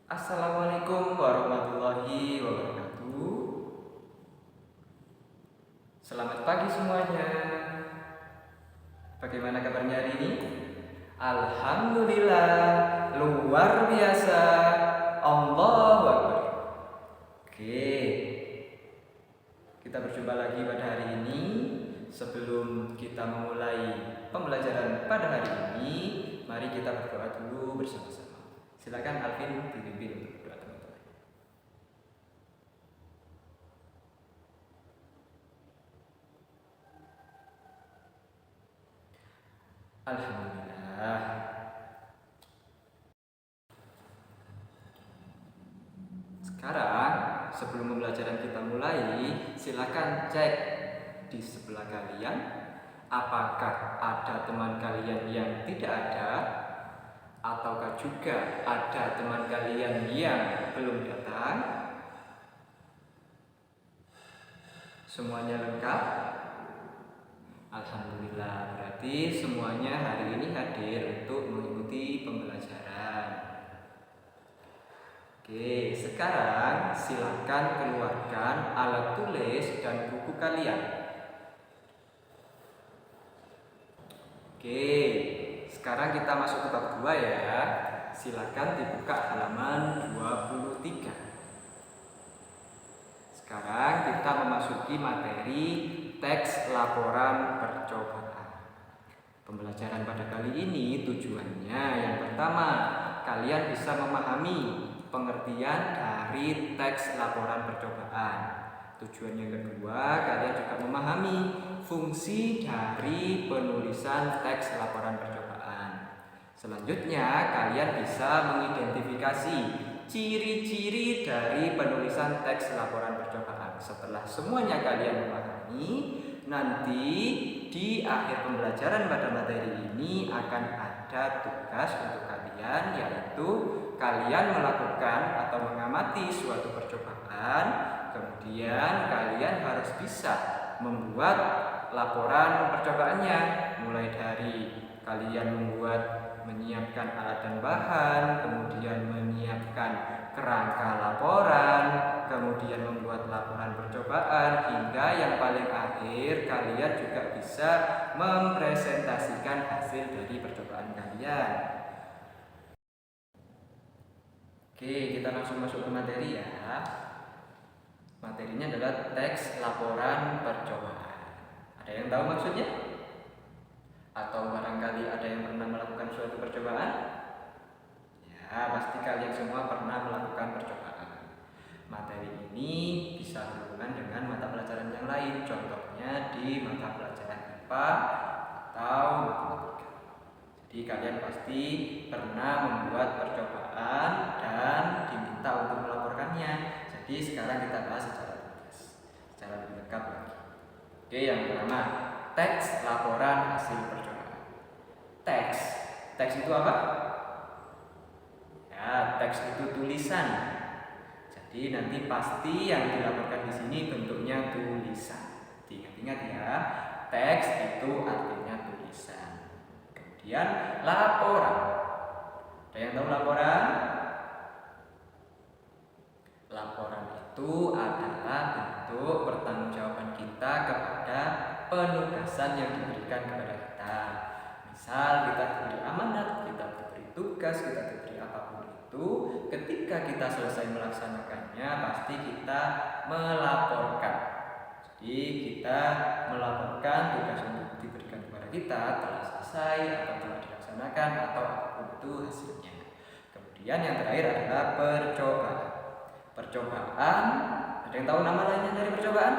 Assalamualaikum warahmatullahi wabarakatuh. Selamat pagi semuanya. Bagaimana kabarnya hari ini? Alhamdulillah, luar biasa. Allahu Akbar. Oke, kita berjumpa lagi pada hari ini. Sebelum kita memulai pembelajaran pada hari ini, mari kita berdoa dulu bersama-sama. Silakan Alvin dipimpin untuk berdoa, teman-teman. Alhamdulillah. Sekarang sebelum pembelajaran kita mulai, silakan cek di sebelah kalian apakah ada teman kalian yang tidak ada, ataukah juga ada teman kalian yang belum datang. Semuanya lengkap? Alhamdulillah, berarti semuanya hari ini hadir untuk mengikuti pembelajaran. Oke, sekarang silakan keluarkan alat tulis dan buku kalian. Oke, sekarang kita masuk ke bab 2 ya. Silakan dibuka halaman 23. Sekarang kita memasuki materi teks laporan percobaan. Pembelajaran pada kali ini tujuannya yang pertama, kalian bisa memahami pengertian dari teks laporan percobaan. Tujuan yang kedua, kalian juga memahami fungsi dari penulisan teks laporan percobaan. Selanjutnya, kalian bisa mengidentifikasi ciri-ciri dari penulisan teks laporan percobaan. Setelah semuanya kalian memahami, nanti di akhir pembelajaran pada materi ini akan ada tugas untuk kalian, yaitu kalian melakukan atau mengamati suatu percobaan. Kemudian kalian harus bisa membuat laporan percobaannya, mulai dari kalian menyiapkan alat dan bahan, kemudian menyiapkan kerangka laporan, kemudian membuat laporan percobaan, hingga yang paling akhir kalian juga bisa mempresentasikan hasil dari percobaan kalian. Oke, kita langsung masuk ke materi ya. Materinya adalah teks laporan percobaan. Ada yang tahu maksudnya? Atau barangkali ada yang pernah melakukan suatu percobaan? Ya, pasti kalian semua pernah melakukan percobaan. Materi ini bisa berhubungan dengan mata pelajaran yang lain, contohnya di mata pelajaran IPA atau matematika. Jadi kalian pasti pernah membuat percobaan dan diminta untuk melaporkannya. Jadi sekarang kita bahas secara lebih lengkap lagi. Oke, yang pertama, teks laporan hasil percobaan. Teks itu apa? Ya, teks itu tulisan. Jadi nanti pasti yang dilaporkan di sini bentuknya tulisan. Ingat-ingat ya, teks itu artinya tulisan. Kemudian laporan. Ada yang tahu laporan? Laporan itu adalah bentuk pertanggungjawaban kita kepada penugasan yang diberikan kepada kita. Misal kita diberi amanat, kita diberi tugas, kita diberi apapun itu, ketika kita selesai melaksanakannya pasti kita melaporkan. Jadi kita melaporkan tugas yang diberikan kepada kita telah selesai atau telah dilaksanakan atau apapun itu hasilnya. Kemudian yang terakhir adalah percobaan. Percobaan, ada yang tahu nama lainnya dari percobaan?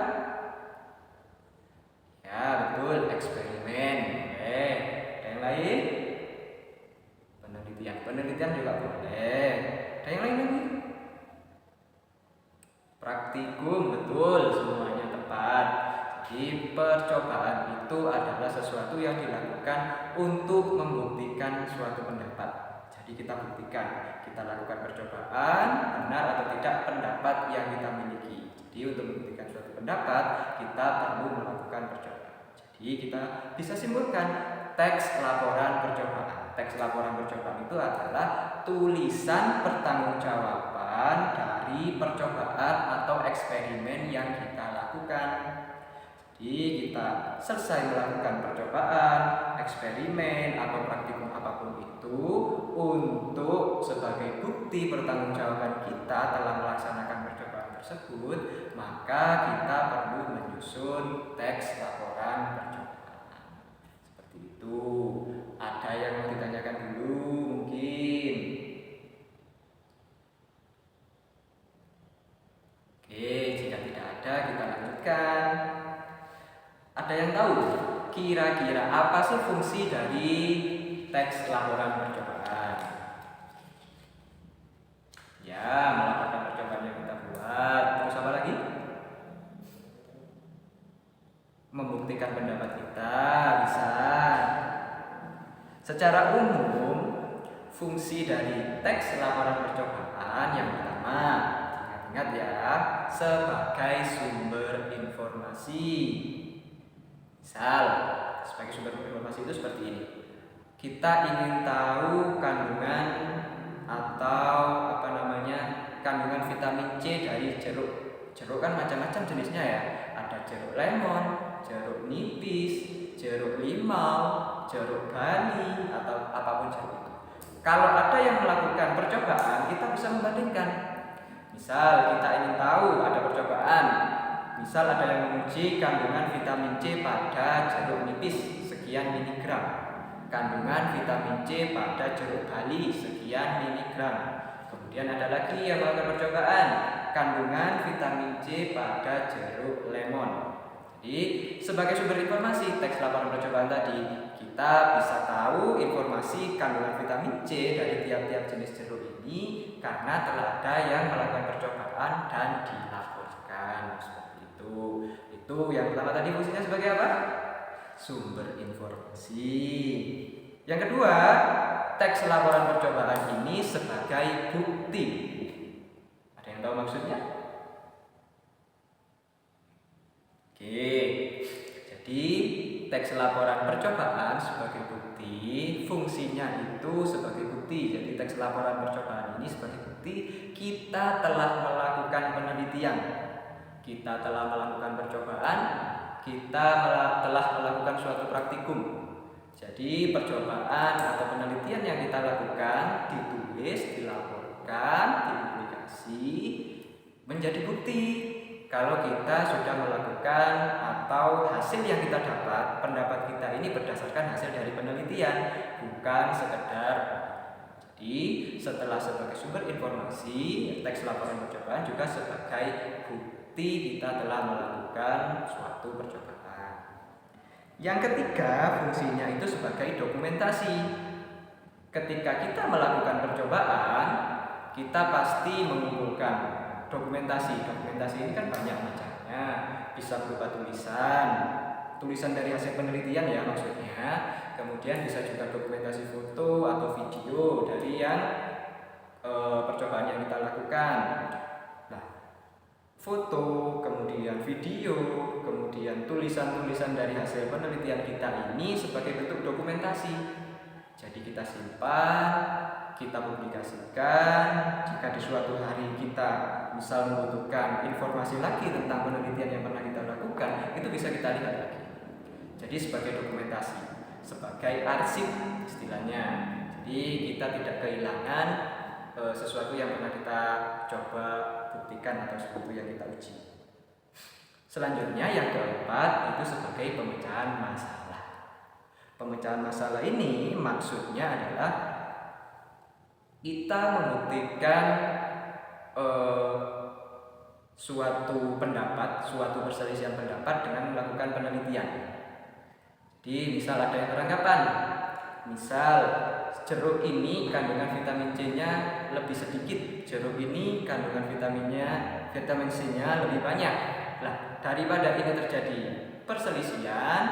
Ya, betul, eksperimen. Ada yang lain? Penelitian juga boleh. Ada yang lain lagi? Praktikum, betul, semuanya tepat. Jadi percobaan itu adalah sesuatu yang dilakukan untuk membuktikan suatu pendapat. Jadi kita buktikan, kita lakukan percobaan, benar atau tidak pendapat yang kita miliki. Jadi untuk membuktikan suatu pendapat, kita perlu melakukan percobaan. Jadi kita bisa simpulkan teks laporan percobaan teks laporan percobaan itu adalah tulisan pertanggungjawaban dari percobaan atau eksperimen yang kita lakukan. Jadi kita selesai melakukan percobaan, eksperimen atau praktikum apapun itu untuk sebagai bukti pertanggungjawaban kita telah melaksanakan percobaan tersebut, maka kita perlu menyusun teks laporan percobaan. Seperti itu. Ada yang mau ditanyakan dulu mungkin? Oke, jika tidak ada kita lanjutkan. Ada yang tahu kira-kira apa sih fungsi dari teks laporan percobaan? Ya, melaporkan percobaan yang kita buat. Terus apa lagi? Membuktikan pendapat kita, bisa. Secara umum, fungsi dari teks laporan percobaan yang pertama, ingat-ingat ya, sebagai sumber informasi. Misal, sebagai sumber informasi itu seperti ini. Kita ingin tahu kandungan atau kandungan vitamin C dari jeruk. Jeruk kan macam-macam jenisnya ya. Ada jeruk lemon, jeruk nipis, jeruk limau, jeruk bali, atau apapun jeruk itu. Kalau ada yang melakukan percobaan, kita bisa membandingkan. Misal kita ingin tahu ada percobaan. Misal ada yang menguji kandungan vitamin C pada jeruk nipis sekian miligram, kandungan vitamin C pada jeruk bali sekian miligram. Kemudian ada lagi yang melakukan percobaan, kandungan vitamin C pada jeruk lemon. Jadi sebagai sumber informasi teks laporan percobaan tadi, kita bisa tahu informasi kandungan vitamin C dari tiap-tiap jenis jeruk ini karena telah ada yang melakukan percobaan dan dilaporkan. Itu yang pertama tadi fungsinya sebagai apa? Sumber informasi. Yang kedua, teks laporan percobaan ini sebagai bukti. Ada yang tahu maksudnya? Oke, jadi teks laporan percobaan sebagai bukti, fungsinya itu sebagai bukti. Jadi teks laporan percobaan ini sebagai bukti kita telah melakukan penelitian. Kita telah melakukan percobaan, kita telah melakukan suatu praktikum. Jadi percobaan atau penelitian yang kita lakukan ditulis, dilaporkan, dipublikasi menjadi bukti kalau kita sudah melakukan atau hasil yang kita dapat, pendapat kita ini berdasarkan hasil dari penelitian, bukan sekedar. Jadi setelah sebagai sumber informasi, teks laporan percobaan juga sebagai bukti kita telah melakukan suatu percobaan. Yang ketiga, fungsinya itu sebagai dokumentasi. Ketika kita melakukan percobaan, kita pasti mengumpulkan dokumentasi. Dokumentasi ini kan banyak macamnya, bisa berupa tulisan dari hasil penelitian ya maksudnya. Kemudian bisa juga dokumentasi foto atau video dari yang percobaan yang kita lakukan. Nah, foto, kemudian video, kemudian tulisan-tulisan dari hasil penelitian kita ini sebagai bentuk dokumentasi. Jadi kita simpan, kita publikasikan. Jika di suatu hari kita misal membutuhkan informasi lagi tentang penelitian yang pernah kita lakukan, itu bisa kita lihat lagi. Jadi sebagai dokumentasi, sebagai arsip istilahnya. Jadi kita tidak kehilangan sesuatu yang pernah kita coba buktikan atau sesuatu yang kita uji. Selanjutnya yang keempat itu sebagai pemecahan masalah. Pemecahan masalah ini maksudnya adalah kita membuktikan suatu pendapat, suatu perselisihan pendapat dengan melakukan penelitian. Jadi misal ada yang beranggapan, misal jeruk ini kandungan vitamin C-nya lebih sedikit, jeruk ini kandungan vitamin C-nya lebih banyak. Nah, daripada ini terjadi perselisihan,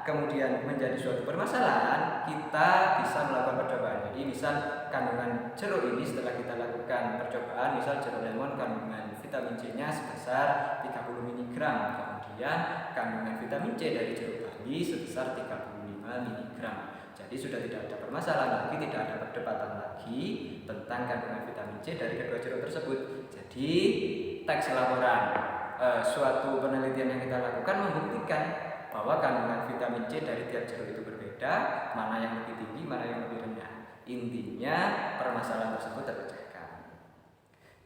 kemudian menjadi suatu permasalahan, kita bisa melakukan percobaan. Jadi misal kandungan jeruk ini setelah kita lakukan percobaan, misal jeruk lemon kandungan vitamin C-nya sebesar 30 mg, kemudian kandungan vitamin C dari jeruk bali sebesar 35 miligram. Jadi sudah tidak ada permasalahan lagi, tidak ada perdebatan lagi tentang kandungan vitamin C dari kedua jeruk tersebut. Jadi teks laporan suatu penelitian yang kita lakukan membuktikan bahwa kandungan vitamin C dari tiap jeruk itu berbeda, mana yang lebih tinggi, mana yang lebih rendah. Intinya permasalahan tersebut terpecahkan.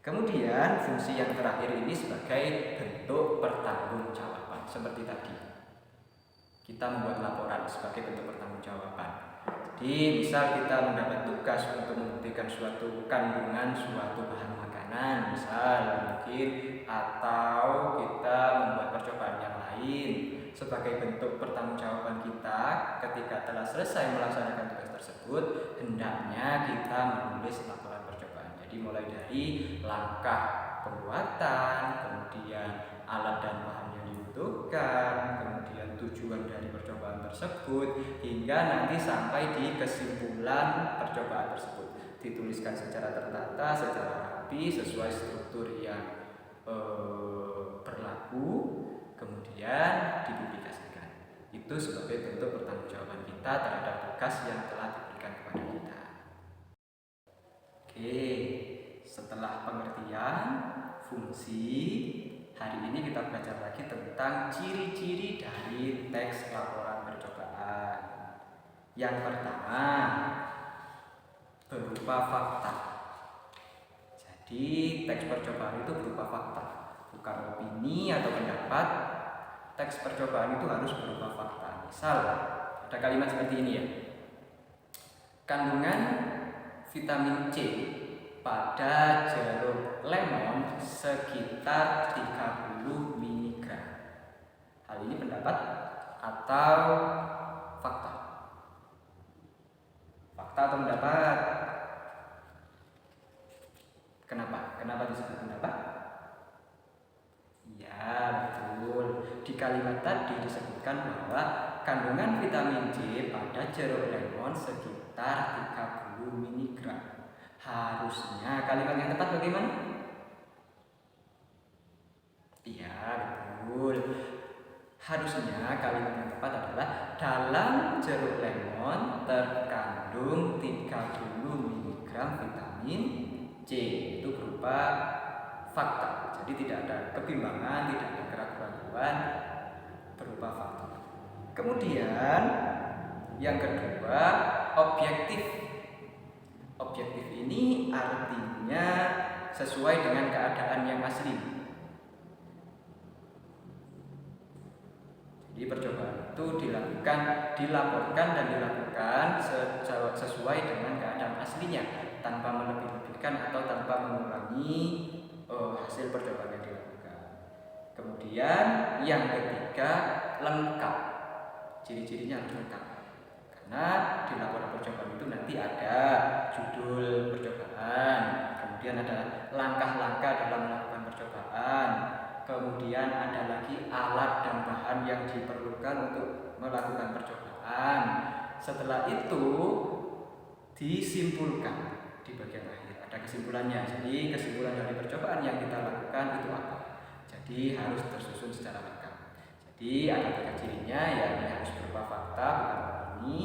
Kemudian fungsi yang terakhir ini sebagai bentuk pertanggungjawaban. Seperti tadi, kita membuat laporan sebagai bentuk pertanggungjawaban. Jadi misal kita mendapat tugas untuk membuktikan suatu kandungan suatu bahan makanan, misal mungkin, atau kita membuat percobaan yang lain. Sebagai bentuk pertanggungjawaban kita ketika telah selesai melaksanakan tugas tersebut, hendaknya kita menulis laporan percobaan. Jadi mulai dari langkah pembuatan, kemudian alat dan bahan yang dibutuhkan, kemudian tujuan dari percobaan tersebut, hingga nanti sampai di kesimpulan percobaan tersebut. Dituliskan secara tertata, secara rapi, sesuai struktur yang berlaku, kemudian dipublikasikan. Itu sebagai bentuk pertanggungjawaban kita terhadap tugas yang telah diberikan kepada kita. Oke, setelah pengertian fungsi, hari ini kita belajar lagi tentang ciri-ciri dari teks laporan percobaan. Yang pertama, berupa fakta. Jadi teks percobaan itu berupa fakta, bukan opini atau pendapat. Teks percobaan itu harus berupa fakta. Misal, ada kalimat seperti ini ya. Kandungan vitamin C pada jeruk lemon sekitar 30 mg. Hal ini pendapat atau fakta? Fakta atau pendapat? Kenapa? Kenapa disebut pendapat? Ya, betul. Di kalimat tadi disebutkan bahwa kandungan vitamin C pada jeruk lemon sekitar 30 mg. Harusnya kalimat yang tepat bagaimana? Iya, betul. Harusnya kalimat yang tepat adalah dalam jeruk lemon terkandung 30 mg vitamin C. Itu berupa fakta. Jadi tidak ada kebimbangan, tidak ada keraguan-keraguan, berupa fakta. Kemudian yang kedua, objektif. Objektif ini artinya sesuai dengan keadaan yang asli. Jadi percobaan itu dilaporkan dan dilakukan sesuai dengan keadaan aslinya, tanpa melebih-lebihkan atau tanpa mengurangi hasil percobaan yang dilakukan. Kemudian yang ketiga, lengkap. Ciri-cirinya harus lengkap. Karena di laporan percobaan itu nanti ada judul percobaan, kemudian ada langkah-langkah dalam melakukan percobaan, kemudian ada lagi alat dan bahan yang diperlukan untuk melakukan percobaan. Setelah itu disimpulkan di bagian akhir. Ada kesimpulannya. Jadi kesimpulan dari percobaan yang kita lakukan itu apa? Jadi harus tersusun secara lengkap. Jadi ada 3 cirinya, yakni harus berupa fakta bukan opini,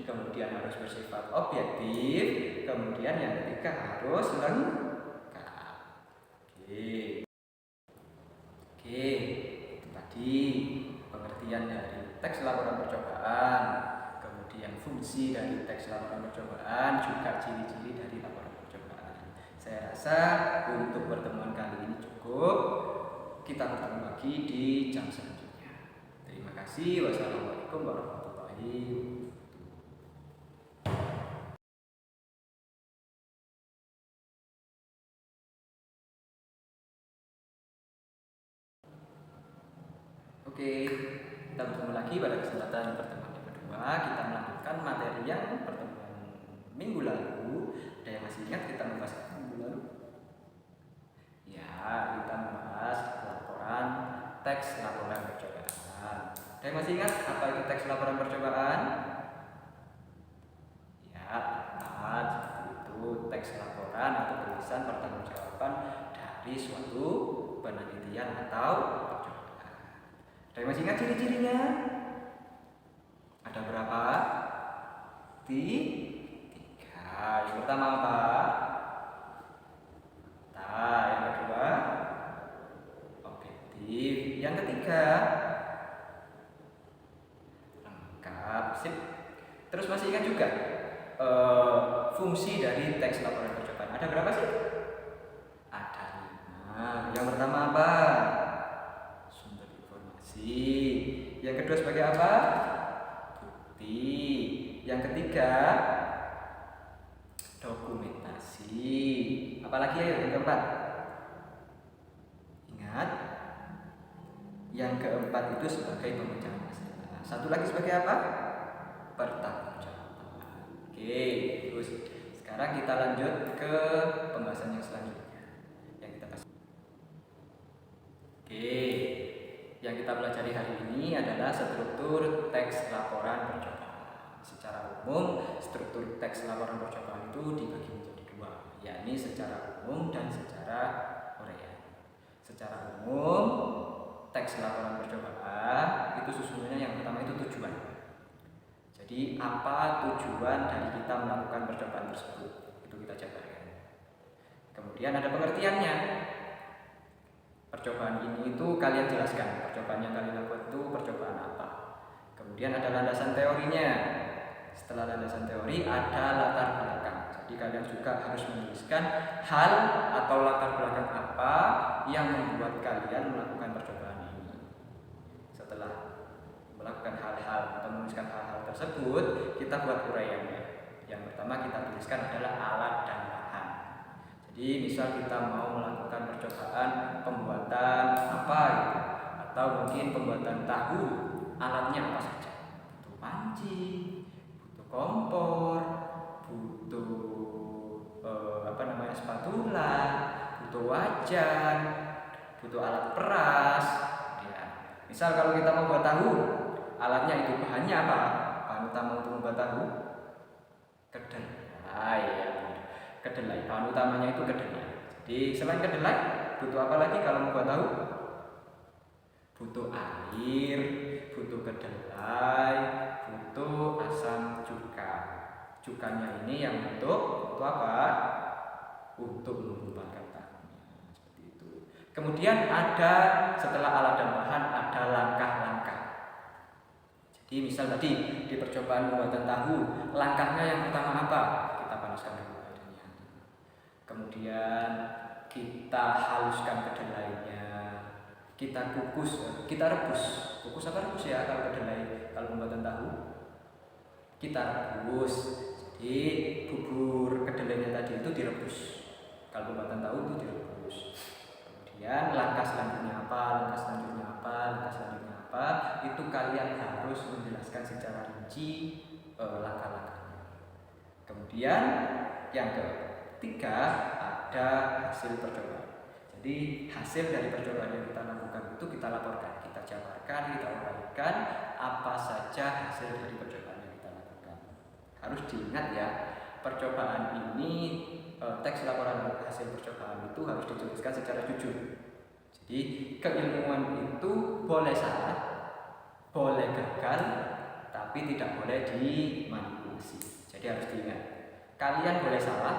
kemudian harus bersifat objektif, kemudian yang ketiga harus lengkap. Oke, itu tadi pengertian dari teks laporan percobaan, kemudian fungsi dari teks laporan percobaan, juga ciri-ciri dari laporan percobaan. Saya rasa untuk pertemuan kali ini cukup. Kita ketemu lagi di jam selanjutnya. Terima kasih. Wassalamualaikum warahmatullahi wabarakatuh. Oke, kita bertemu lagi pada kesempatan pertemuan yang kedua. Kita melanjutkan materi yang pertemuan minggu lalu. Ada yang masih ingat kita membahas minggu lalu? Ya, kita membahas laporan teks laporan percobaan. Ada yang masih ingat apa itu teks laporan percobaan? Ya, seperti itu, teks laporan atau tulisan pertanggungjawaban dari suatu penelitian atau percobaan. Ada yang masih ingat ciri-cirinya? Ada berapa? bukti 3. Yang pertama apa? Yang kedua objektif. Yang ketiga lengkap. Sip. Terus masih ingat juga fungsi dari teks laporan percobaan ada berapa sih? Ada 5. Yang pertama apa? Sumber informasi. Yang kedua sebagai apa? Bukti. Yang ketiga dokumentasi. Apalagi ya yang keempat? Ingat, yang keempat itu sebagai pemecahan masalah. Satu lagi sebagai apa? Pertanggungjawaban. Oke, terus sekarang kita lanjut ke pembahasan yang selanjutnya yang kita bahas. Oke, yang kita pelajari hari ini adalah struktur teks laporan percobaan. Secara umum, struktur teks laporan percobaan itu dibagi menjadi 2, yakni secara umum dan secara uraian. Secara umum, teks laporan percobaan itu susunannya yang pertama itu tujuan. Jadi apa tujuan dari kita melakukan percobaan tersebut? Itu kita jabarkan. Kemudian ada pengertiannya. Percobaan ini itu kalian jelaskan. Percobaan yang kalian lakukan itu percobaan apa? Kemudian ada landasan teorinya. Setelah landasan teori ada latar belakang. Jadi kalian juga harus menuliskan hal atau latar belakang apa yang membuat kalian melakukan percobaan ini. Setelah melakukan hal-hal atau menuliskan hal-hal tersebut, kita buat uraiannya. Yang pertama kita tuliskan adalah alat dan bahan. Jadi misal kita mau melakukan percobaan pembuatan apa gitu, atau mungkin pembuatan tahu, alatnya apa saja? Butuh panci, butuh kompor, butuh spatula, butuh wajan, butuh alat peras. Ya. Misal kalau kita mau buat tahu, alatnya itu bahannya apa? Bahan utama untuk membuat tahu kedelai. Ya. Kedelai. Bahan utamanya itu kedelai. Jadi selain kedelai, butuh apa lagi kalau membuat tahu? Butuh air, butuh kedelai, butuh asam cuka. Cukanya ini yang untuk apa? Untuk mengembangkan tahunya. Seperti itu. Kemudian ada setelah alat dan bahan ada langkah-langkah. Jadi misal tadi di percobaan pembuatan tahu, langkahnya yang pertama apa? Kita panaskan dulu airnya. Kemudian kita haluskan kedelainya. Kita kukus, kita rebus. Kukus apa rebus ya kalau kedelai? Kalau pembuatan tahu kita rebus. Jadi bubur kedelainya tadi itu direbus. Kalau pembuatan tahu itu direbus. Kemudian langkah selanjutnya apa? Langkah selanjutnya apa? Langkah selanjutnya apa? Itu kalian harus menjelaskan secara rinci langkah-langkahnya. Kemudian yang ketiga ada hasil percobaan. Jadi hasil dari percobaan yang kita lakukan itu kita laporkan, kita jabarkan, kita uraikan apa saja hasil dari percobaan yang kita lakukan. Harus diingat ya, percobaan ini teks laporan hasil percobaan itu harus dituliskan secara jujur. Jadi keilmuan itu boleh salah, boleh gagal, tapi tidak boleh dimanipulasi. Jadi harus diingat, kalian boleh salah,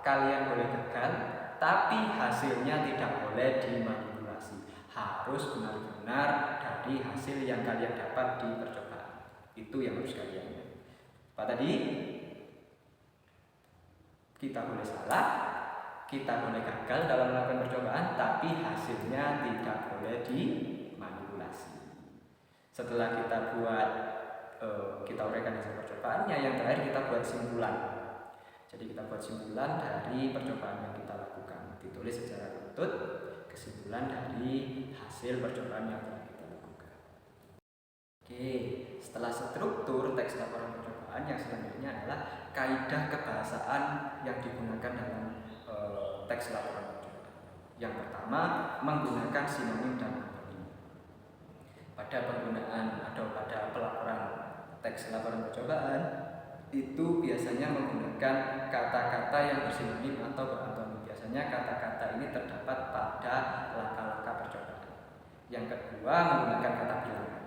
kalian boleh gagal, tapi hasilnya tidak boleh dimanipulasi. Harus benar-benar dari hasil yang kalian dapat di percobaan. Itu yang harus kalian ingat. Apa tadi? Kita boleh salah, kita boleh gagal dalam melakukan percobaan, tapi hasilnya tidak boleh dimanipulasi. Setelah kita buat, kita uraikan hasil percobaannya, yang terakhir kita buat simpulan. Jadi kita buat simpulan dari percobaan yang kita lakukan. Ditulis secara runtut kesimpulan dari hasil percobaan yang telah kita lakukan. Oke, setelah struktur teks laporan percobaan, yang selanjutnya adalah kaidah kebahasaan yang digunakan dalam teks laporan percobaan. Yang pertama, menggunakan sinonim dan antonim. Pada penggunaan atau pada pelaporan teks laporan percobaan itu biasanya menggunakan kata-kata yang bersinonim atau berantonim. Biasanya kata-kata ini terdapat pada langkah-langkah percobaan. Yang kedua, menggunakan kata bilangan.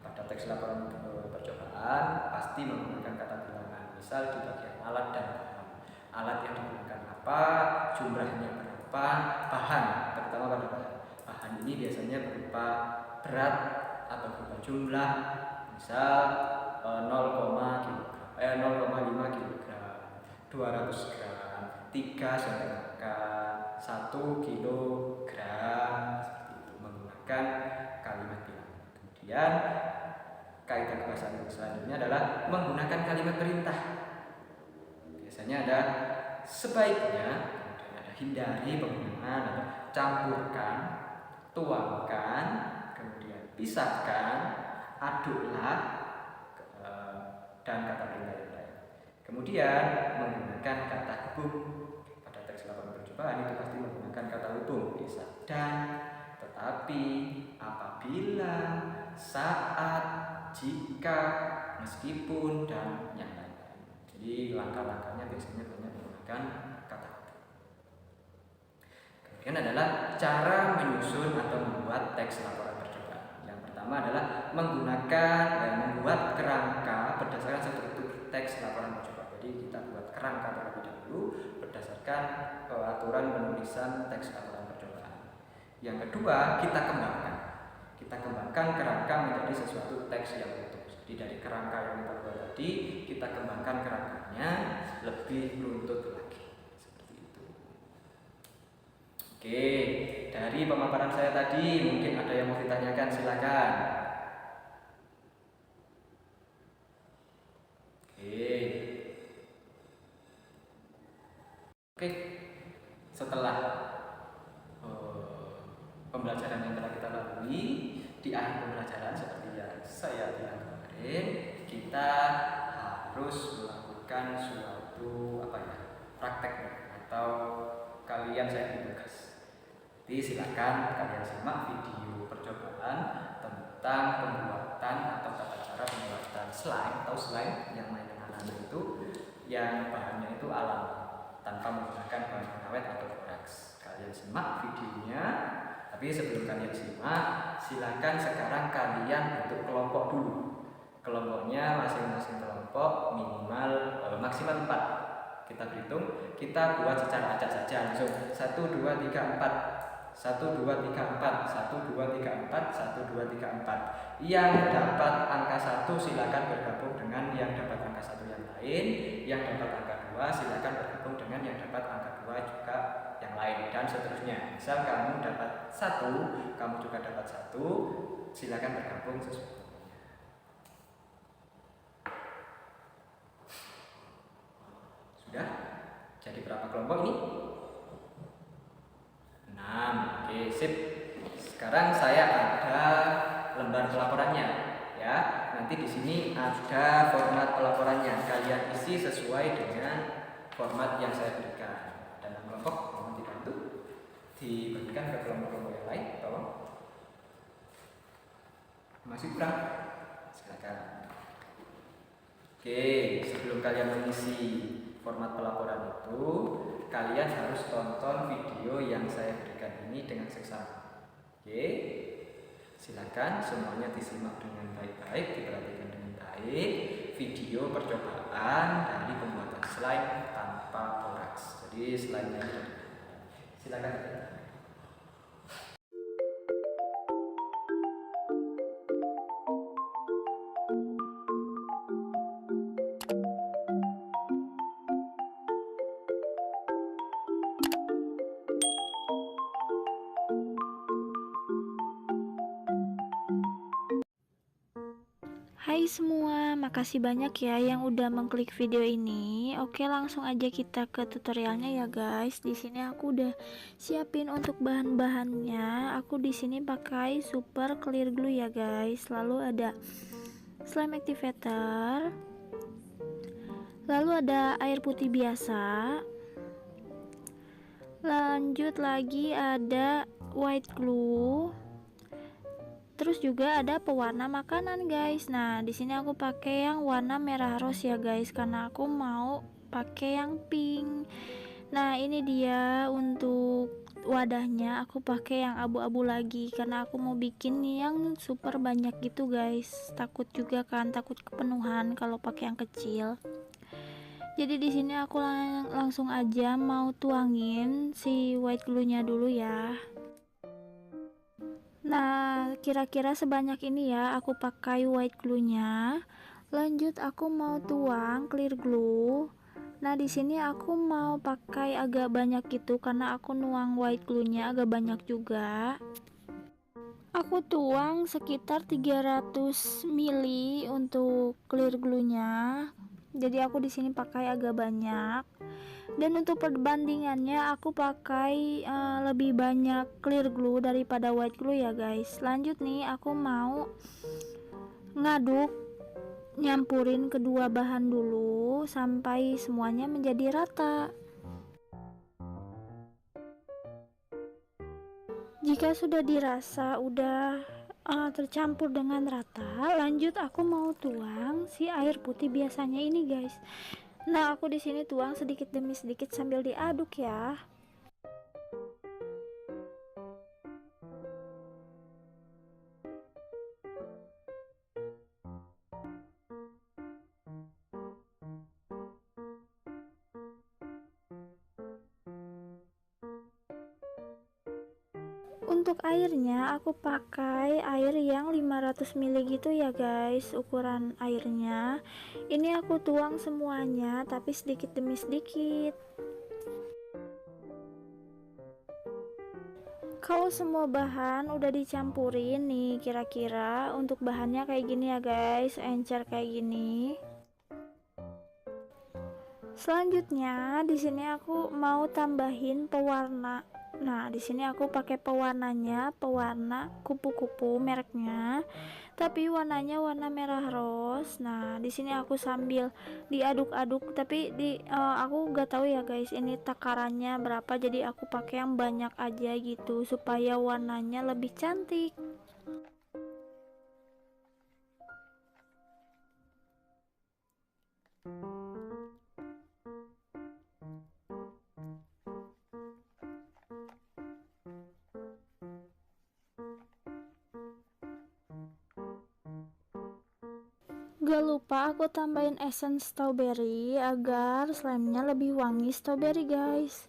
Pada teks laporan percobaan pasti menggunakan kata bilangan, misal di bagian alat dan bahan. Alat yang digunakan apa, jumlahnya berapa, bahan, terutama pada bahan. Bahan ini biasanya berupa berat atau berupa jumlah, misal 0,5 kg, 200 gram, 3 sampai makan, 1 kilogram, seperti itu, menggunakan kalimat bilangan. Kemudian kaidah kebahasaan selanjutnya adalah menggunakan kalimat perintah. Biasanya ada sebaiknya, kemudian ada hindari penggunaan, ada campurkan, tuangkan, kemudian pisahkan, aduklah, dan kata perintah yang lain. Kemudian menggunakan kata hubung. Pada teks laporan percobaan itu pasti menggunakan kata hubung, bisa dan, tetapi, apabila, saat, jika, meskipun, dan yang lain-lain. Jadi langkah-langkahnya biasanya banyak menggunakan kata hubung. Kemudian adalah cara menyusun atau membuat teks laporan percobaan. Yang pertama adalah menggunakan dan membuat kerangka berdasarkan struktur teks laporan percobaan. Jadi kita buat kerangka terlebih dahulu berdasarkan aturan penulisan teks laporan percobaan. Yang kedua, kita kembangkan kerangka menjadi sesuatu teks yang utuh. Jadi dari kerangka yang kita buat tadi, kita kembangkan kerangkanya lebih runtut lagi, seperti itu. Oke, dari pemaparan saya tadi mungkin ada yang mau ditanyakan, silakan. Oke, setelah pembelajaran yang telah kita lalui, di akhir pembelajaran seperti yang saya bilang kemarin, kita harus melakukan suatu praktek atau kalian saya beri tugas. Jadi silakan kalian simak video percobaan tentang pembuatan atau tata cara pembuatan slime atau slime yang mainan anak-anak itu, yang bahannya itu alami tanpa menggunakan bahan pengawet atau boraks. Kalian simak videonya. Tapi sebelum kalian simak, silakan sekarang kalian bentuk kelompok dulu. Kelompoknya masing-masing kelompok minimal maksimal 4. Kita berhitung, kita buat secara acak saja langsung 1 2 3 4. 1 2 3 4, 1 2 3 4, 1 2 3 4. Yang dapat angka 1 silakan bergabung dengan yang dapat angka 1 yang lain. Yang dapat angka 2 silakan bergabung dengan yang dapat angka 2 juga yang lain, dan seterusnya. Misal kamu dapat 1, kamu juga dapat 1, silakan bergabung sesuai. Sudah? Jadi berapa kelompok ini? 6. Oke, sip. Sekarang saya ada lembar pelaporannya, ya. Nanti di sini ada format pelaporannya. Kalian isi sesuai dengan format yang saya berikan. Dan kelompok mohon dibantu dibagikan ke kelompok-kelompok yang lain, tolong. Masih kurang? Silakan. Oke, sebelum kalian mengisi format pelaporan itu, kalian harus tonton video yang saya berikan ini dengan seksama. Oke, silakan semuanya disimak dengan baik-baik, diperhatikan dengan baik. Video percobaan dari pembuatan slime tanpa boraks. Jadi slime-nya silakan. Hai semua, makasih banyak ya yang udah mengklik video ini. Oke, langsung aja kita ke tutorialnya ya guys. Di sini aku udah siapin untuk bahan-bahannya. Aku di sini pakai super clear glue ya guys. Lalu ada slime activator. Lalu ada air putih biasa. Lanjut lagi ada white glue. Terus juga ada pewarna makanan guys. Nah, di sini aku pakai yang warna merah rose ya guys, karena aku mau pakai yang pink. Nah, ini dia untuk wadahnya. Aku pakai yang abu-abu lagi karena aku mau bikin yang super banyak gitu guys. Takut juga kan, takut kepenuhan kalau pakai yang kecil. Jadi di sini aku langsung aja mau tuangin si white glue-nya dulu ya. Nah, kira-kira sebanyak ini ya aku pakai white glue-nya. Lanjut aku mau tuang clear glue. Nah, di sini aku mau pakai agak banyak gitu karena aku nuang white glue-nya agak banyak juga. Aku tuang sekitar 300 ml untuk clear glue-nya. Jadi aku di sini pakai agak banyak. Dan untuk perbandingannya aku pakai lebih banyak clear glue daripada white glue ya guys. Lanjut nih aku mau ngaduk, nyampurin kedua bahan dulu sampai semuanya menjadi rata. Jika sudah dirasa udah tercampur dengan rata, lanjut aku mau tuang si air putih biasanya ini guys. Nah, aku di sini tuang sedikit demi sedikit sambil diaduk ya. Untuk airnya aku pakai air yang 500 ml gitu ya guys, ukuran airnya. Ini aku tuang semuanya tapi sedikit demi sedikit. Kalau semua bahan udah dicampurin nih, kira-kira untuk bahannya kayak gini ya guys, encer kayak gini. Selanjutnya di sini aku mau tambahin pewarna. Nah, di sini aku pakai pewarnanya, pewarna kupu-kupu mereknya. Tapi warnanya warna merah rose. Nah, di sini aku sambil diaduk-aduk, tapi aku gak tahu ya guys, ini takarannya berapa. Jadi aku pakai yang banyak aja gitu supaya warnanya lebih cantik. Gak lupa aku tambahin essence strawberry agar slime-nya lebih wangi strawberry guys.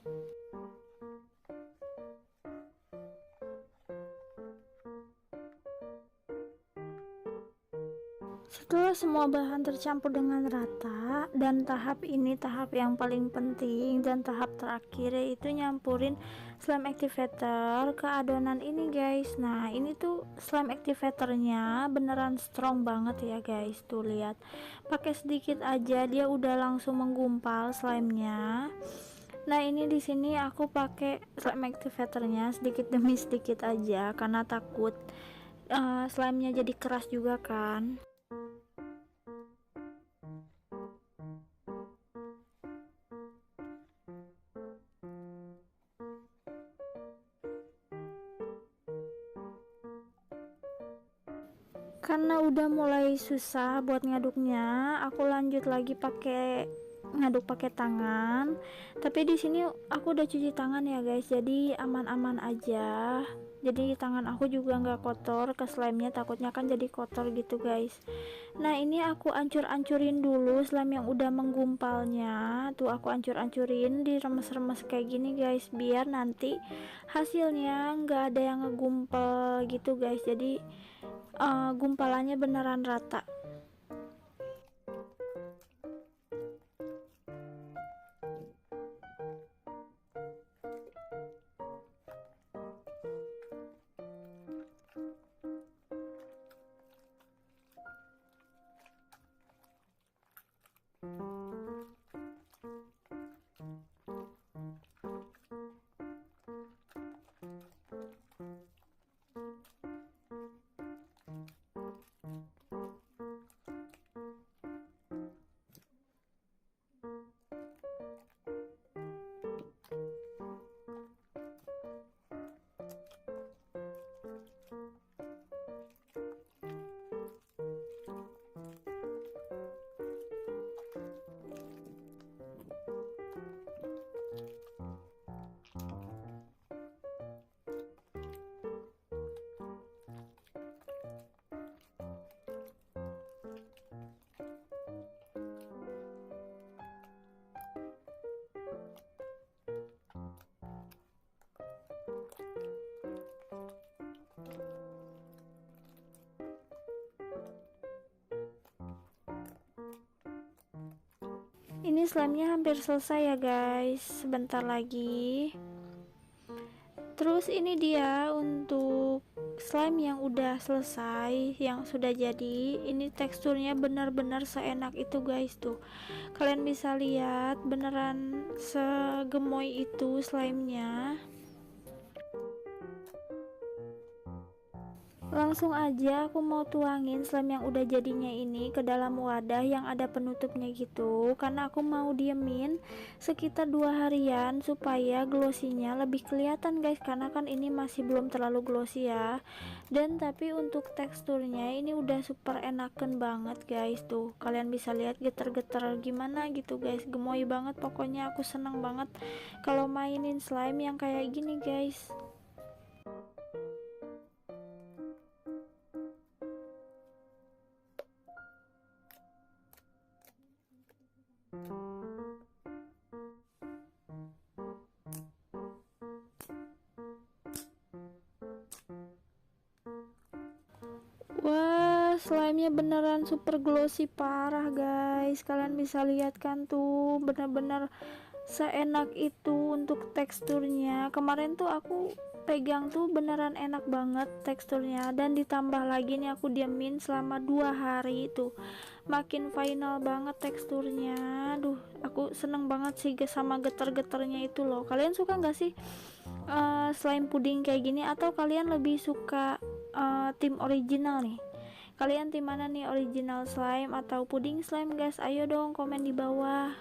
Setelah semua bahan tercampur dengan rata, dan tahap ini tahap yang paling penting dan tahap terakhir yaitu nyampurin slime activator ke adonan ini guys. Nah, ini tuh slime activatornya beneran strong banget ya guys. Tuh lihat, pakai sedikit aja dia udah langsung menggumpal slime-nya. Nah, ini di sini aku pakai slime activatornya sedikit demi sedikit aja karena takut slime-nya jadi keras juga kan. Karena udah mulai susah buat ngaduknya, aku lanjut lagi pakai ngaduk pakai tangan. Tapi di sini aku udah cuci tangan ya guys, jadi aman-aman aja. Jadi tangan aku juga nggak kotor ke slime-nya, takutnya kan jadi kotor gitu guys. Nah, ini aku ancur-ancurin dulu slime yang udah menggumpalnya. Tuh aku ancur-ancurin diremes-remes kayak gini guys, biar nanti hasilnya nggak ada yang ngegumpal gitu guys. Jadi gumpalannya beneran rata. Ini slime-nya hampir selesai ya guys, sebentar lagi. Terus ini dia untuk slime yang udah selesai, yang sudah jadi. Ini teksturnya benar-benar seenak itu guys, tuh kalian bisa lihat beneran segemoy itu slime-nya. Langsung aja aku mau tuangin slime yang udah jadinya ini ke dalam wadah yang ada penutupnya gitu, karena aku mau diemin sekitar 2 harian supaya glossinya lebih kelihatan guys, karena kan ini masih belum terlalu glossy ya. Dan tapi untuk teksturnya ini udah super enakan banget guys, tuh kalian bisa lihat geter-geter gimana gitu guys, gemoy banget. Pokoknya aku seneng banget kalau mainin slime yang kayak gini guys. Wah, slime-nya beneran super glossy parah guys. Kalian bisa lihat kan tuh, bener-bener seenak itu untuk teksturnya. Kemarin tuh aku pegang tuh beneran enak banget teksturnya, dan ditambah lagi nih aku diamin selama 2 hari itu makin final banget teksturnya. Duh, aku seneng banget sih sama geter-geternya itu loh. Kalian suka nggak sih slime puding kayak gini, atau kalian lebih suka tim original nih? Kalian tim mana nih, original slime atau puding slime guys? Ayo dong komen di bawah.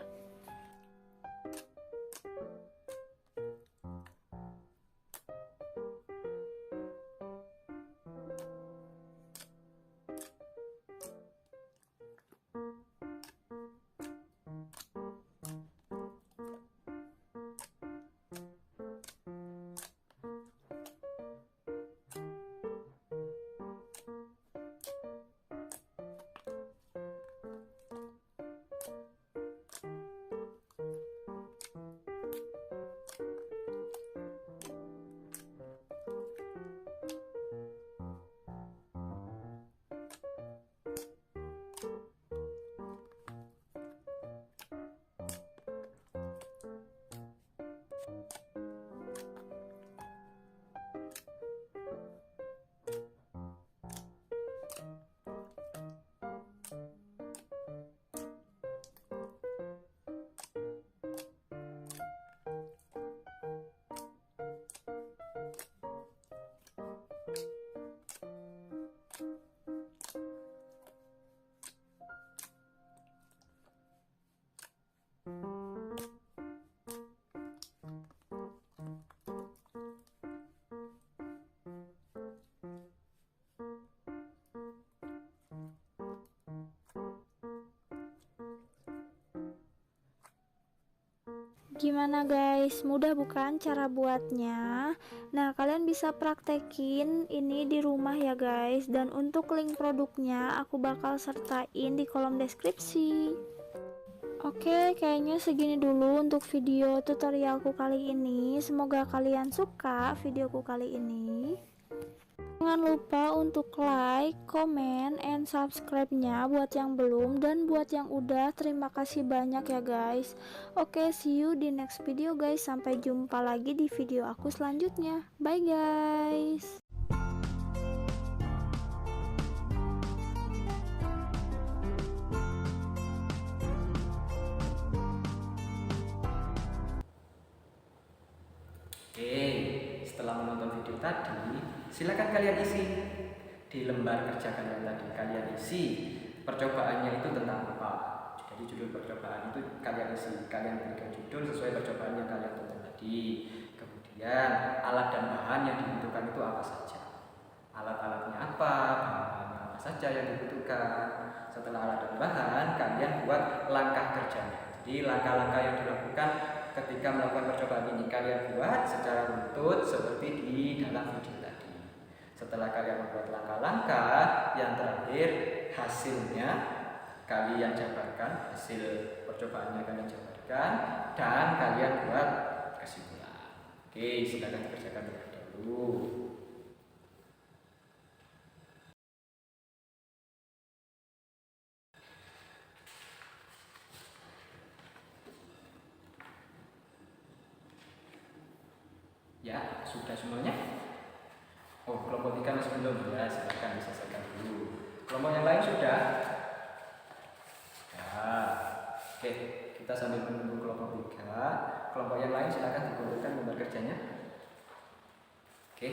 Gimana guys, mudah bukan cara buatnya? Nah, kalian bisa praktekin ini di rumah ya guys. Dan untuk link produknya aku bakal sertain di kolom deskripsi. Oke, kayaknya segini dulu untuk video tutorialku kali ini. Semoga kalian suka videoku kali ini. Jangan lupa untuk like, comment, and subscribe-nya buat yang belum, dan buat yang udah terima kasih banyak ya guys. Oke, see you di next video guys. Sampai jumpa lagi di video aku selanjutnya. Bye guys. Oke, setelah menonton video tadi, silakan kalian isi di lembar kerja kalian tadi. Kalian isi percobaannya itu tentang apa. Jadi judul percobaan itu kalian isi. Kalian berikan judul sesuai percobaan yang kalian tonton tadi. Kemudian alat dan bahan yang dibutuhkan itu apa saja. Alat-alatnya apa, bahan-bahannya apa saja yang dibutuhkan. Setelah alat dan bahan, kalian buat langkah kerjanya. Jadi langkah-langkah yang dilakukan ketika melakukan percobaan ini kalian buat secara runtut seperti di dalam video tadi. Setelah kalian membuat langkah-langkah, yang terakhir hasilnya kalian jabarkan, hasil percobaannya kalian jabarkan, dan kalian buat kesimpulan. Oke, silakan dikerjakan terlebih dahulu. Ya, sudah semuanya? Oh, kelompok 3 masih belum ya, silakan diselesaikan dulu. Kelompok yang lain sudah? Ya. Oke, kita sambil menunggu kelompok 3. Kelompok yang lain silakan dikumpulkan gambar kerjanya. Oke.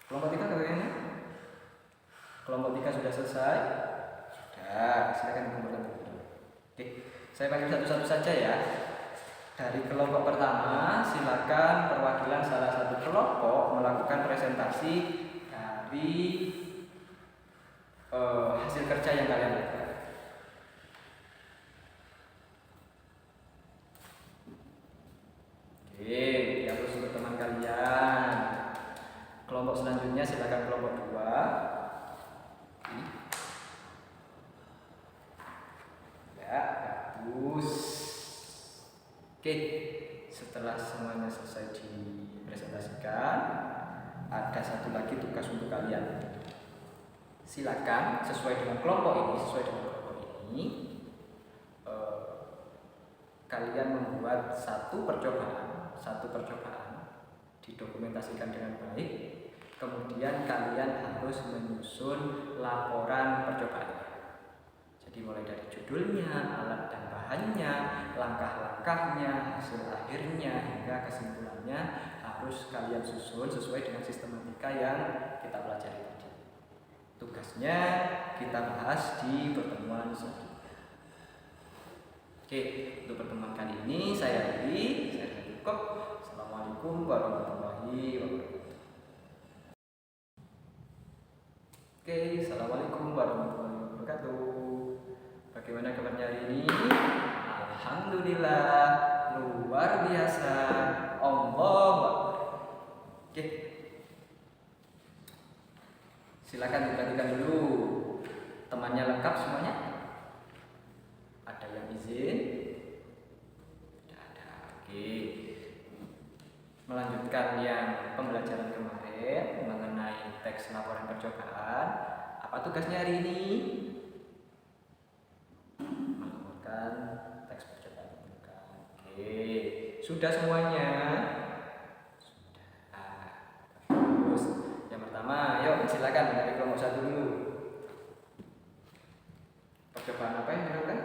Kelompok 3 kayaknya? Kelompok 3 sudah selesai? Sudah, silakan dikumpulkan dulu. Oke, saya panggil satu-satu saja ya. Dari kelompok pertama, silakan perwakilan salah satu kelompok melakukan presentasi dari hasil kerja yang kalian lakukan. Oke, dihapus untuk teman kalian. Kelompok selanjutnya silakan kelompok 2. Ya, hapus. Oke, setelah semuanya selesai dipresentasikan, ada satu lagi tugas untuk kalian. Silakan sesuai dengan kelompok ini, kalian membuat satu percobaan, didokumentasikan dengan baik. Kemudian kalian harus menyusun laporan percobaannya. Jadi mulai dari judulnya, alat dan bahannya, langkah-langkahnya, hasil akhirnya, hingga kesimpulannya harus kalian susun sesuai dengan sistematika yang kita pelajari tadi. Tugasnya kita bahas di pertemuan selanjutnya. Oke, untuk pertemuan kali ini saya cukup. Assalamualaikum warahmatullahi wabarakatuh. Oke, assalamualaikum warahmatullahi wabarakatuh. Bagaimana kabarnya hari ini? Alhamdulillah, luar biasa. Allahu Akbar. Oke, silakan diperhatikan dulu. Temannya lengkap semuanya? Ada yang izin? Tidak ada. Oke. Melanjutkan yang pembelajaran kemarin mengenai teks laporan percobaan. Apa tugasnya hari ini? Melaporkan teks percobaan. Oke, sudah semuanya? Sudah. Terus yang pertama, yuk silakan dari kelompok 1 dulu. Percobaan apa yang dilakukan?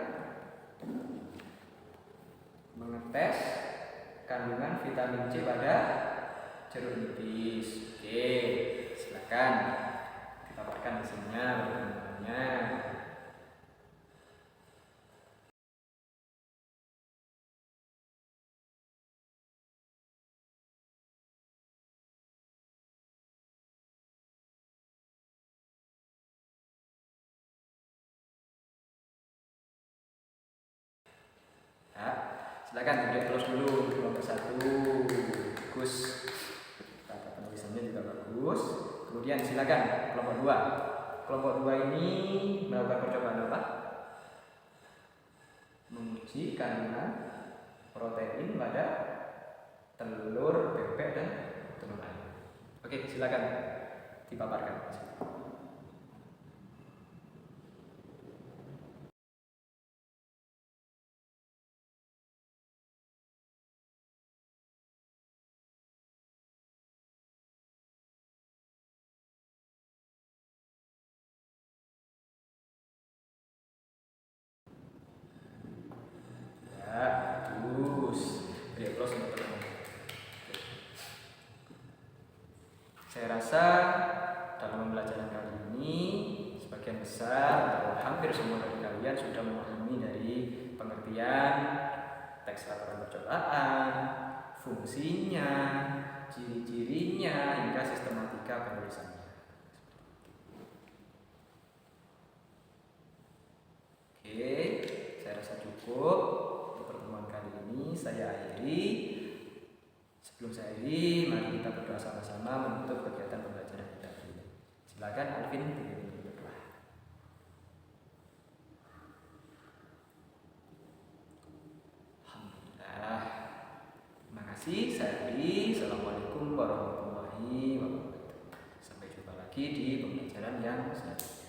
Mengetes kandungan vitamin C pada jeruk nipis. Oke, silakan dipaparkan hasilnya, bagaimana. Ya, silakan dilihat terus dulu kelompok 1. Bagus. Tata penulisannya juga bagus. Kemudian silakan kelompok 2. Kelompok 2 ini melakukan percobaan apa? Menguji kandungan protein pada telur bebek dan telur ayam. Oke, silakan dipaparkan. Ya, bagus. Beri aplaus untuk teman-teman. Saya rasa dalam pembelajaran kali ini sebagian besar atau hampir semua dari kalian sudah memahami dari pengertian teks laporan percobaan, fungsinya, ciri-cirinya, hingga sistematika penulisannya. Oke, saya rasa cukup untuk pertemuan kali ini. Saya akhiri. Sebelum saya akhiri, mari kita berdoa sama-sama menutup kegiatan pembelajaran kita ini. Silakan Alvin berdoa. Alhamdulillah. Terima kasih. Saya akhiri. Assalamualaikum warahmatullahi wabarakatuh. Sampai jumpa lagi di pembelajaran yang selanjutnya.